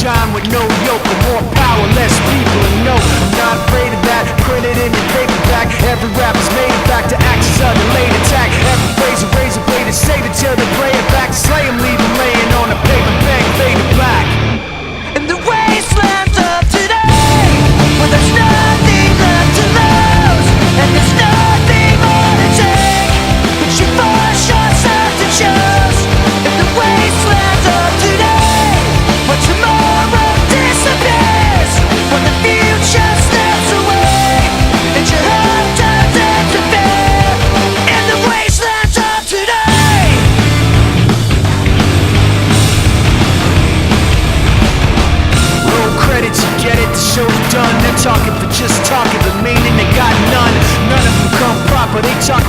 sunshine with no yoke, but more power, less people and no, I'm not afraid of that. Print it in your paperback. Every rapper's made it back to axis of delayed attack. Every phrase a razor blade is saved until they play it back. Slay 'em, leave 'em laying on the paper, bang, fade to black. And the wastelands of today, where there's nothing left to lose, and there's nothing more to take, but you force yourself to choose. In the wastelands of today, where tomorrow disappears, when the future slips away, and your heart turns into fear. In the wastelands of today. Roll credits, you get it, the show's done. They're talking for just talking, but meaning they got none. None of them come proper, they talk